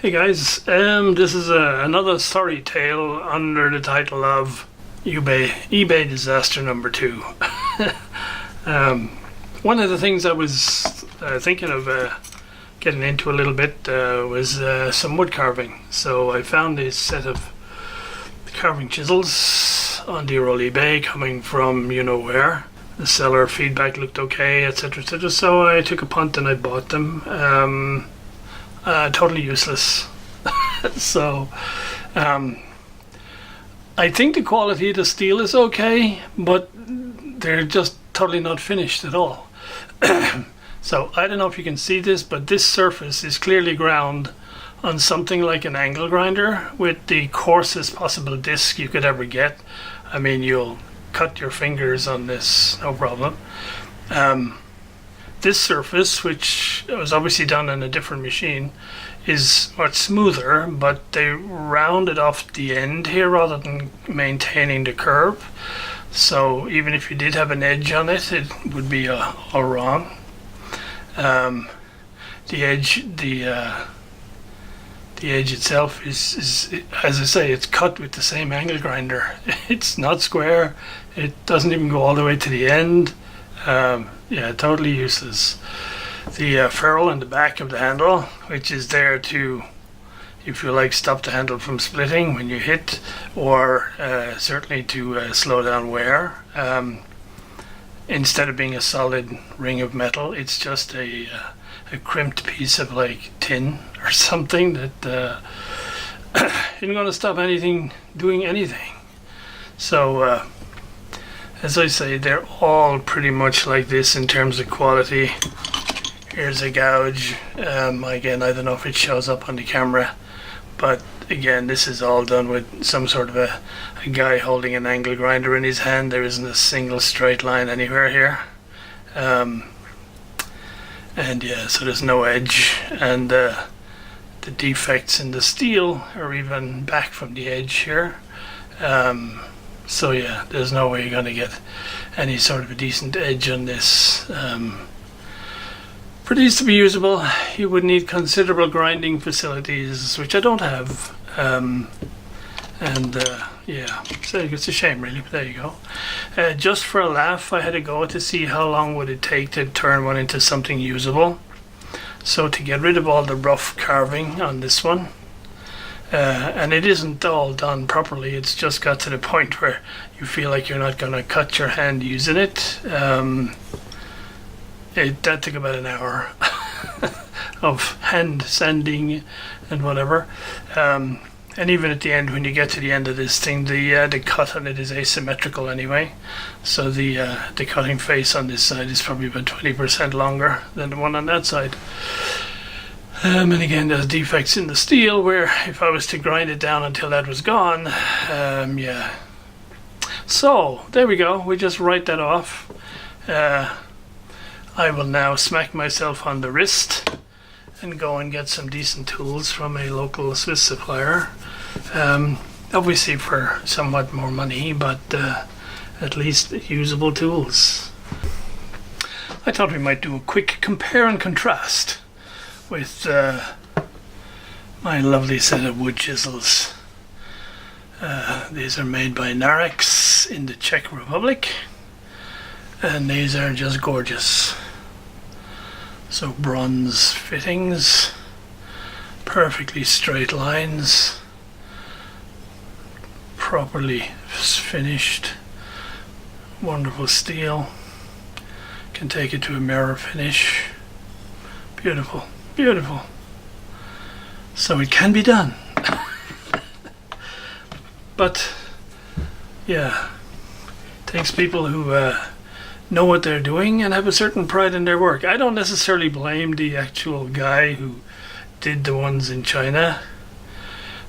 Hey guys, this is another story tale under the title of eBay disaster number 2. One of the things I was thinking of getting into a little bit was some wood carving. So I found this set of carving chisels on dear old eBay coming from you know where. The seller feedback looked okay, etc., etc. So I took a punt and I bought them. Totally useless. So I think the quality of the steel is okay, but they're just totally not finished at all. So I don't know if you can see this, but this surface is clearly ground on something like an angle grinder with the coarsest possible disc you could ever get. I mean, you'll cut your fingers on this, no problem. This surface, which was obviously done on a different machine, is much smoother, but they rounded off the end here rather than maintaining the curve. So even if you did have an edge on it, it would be all wrong. The edge itself is, as I say, it's cut with the same angle grinder. It's not square. It doesn't even go all the way to the end. Yeah, totally useless. The ferrule in the back of the handle, which is there to, if you like, stop the handle from splitting when you hit, or certainly to slow down wear. Instead of being a solid ring of metal, it's just a crimped piece of like tin or something that isn't going to stop anything doing anything. So as I say, they're all pretty much like this in terms of quality. Here's a gouge. Again, I don't know if it shows up on the camera, but again, this is all done with some sort of a guy holding an angle grinder in his hand. There isn't a single straight line anywhere here. And yeah, so there's no edge, and the defects in the steel are even back from the edge here. So yeah, there's no way you're going to get any sort of a decent edge on this. For these to be usable, you would need considerable grinding facilities, which I don't have. Yeah, so it's a shame really, but there you go. Just for a laugh, I had to go to see how long would it take to turn one into something usable. So to get rid of all the rough carving on this one, and it isn't all done properly, it's just got to the point where you feel like you're not going to cut your hand using it. That took about an hour of hand sanding and whatever. And even at the end, when you get to the end of this thing, the cut on it is asymmetrical anyway. So the cutting face on this side is probably about 20% longer than the one on that side. And again, there's defects in the steel where if I was to grind it down until that was gone, yeah. So there we go. We just write that off. I will now smack myself on the wrist and go and get some decent tools from a local Swiss supplier. Obviously for somewhat more money, but at least usable tools. I thought we might do a quick compare and contrast with my lovely set of wood chisels. These are made by Narex in the Czech Republic, and these are just gorgeous. So bronze fittings, perfectly straight lines, properly finished, wonderful steel. Can take it to a mirror finish. Beautiful, beautiful. So it can be done. But yeah, takes people who know what they're doing and have a certain pride in their work. I don't necessarily blame the actual guy who did the ones in China,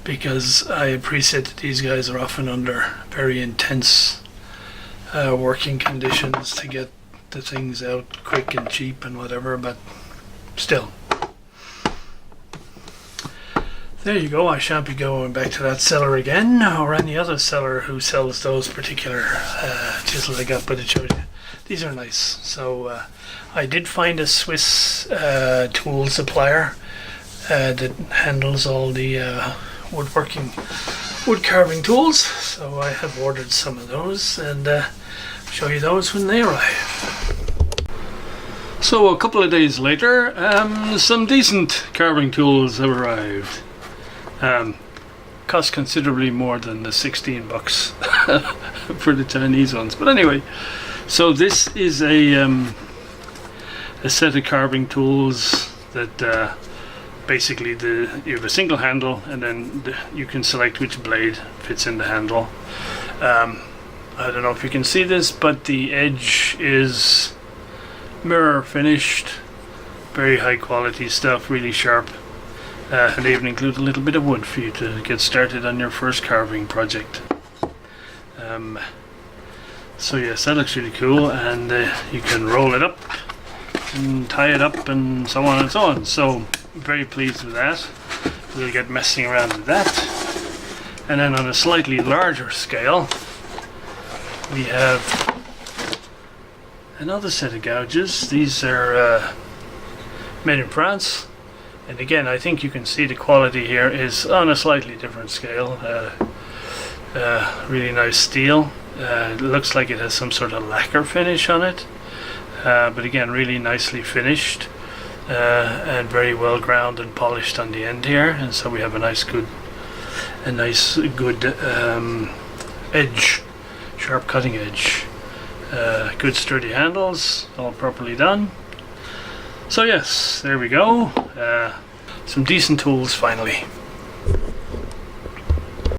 because I appreciate that these guys are often under very intense working conditions to get the things out quick and cheap and whatever, but still. There you go. I shan't be going back to that seller again, or any other seller who sells those particular chisels I got, but it shows you. These are nice. So I did find a Swiss tool supplier that handles all the wood carving tools. So I have ordered some of those, and show you those when they arrive. So a couple of days later, some decent carving tools have arrived. Cost considerably more than the $16 for the Chinese ones, but anyway. So this is a set of carving tools that basically you have a single handle, and then you can select which blade fits in the handle. I don't know if you can see this, but the edge is mirror finished, very high quality stuff, really sharp, and they even include a little bit of wood for you to get started on your first carving project. So yes, that looks really cool, and you can roll it up and tie it up and so on and so on. So very pleased with that. We'll get messing around with that. And then on a slightly larger scale, we have another set of gouges. These are made in France, and again I think you can see the quality here is on a slightly different scale. Really nice steel. It looks like it has some sort of lacquer finish on it, but again really nicely finished, and very well ground and polished on the end here. And so we have a nice good edge, sharp cutting edge, good sturdy handles, all properly done. So yes, there we go, some decent tools finally.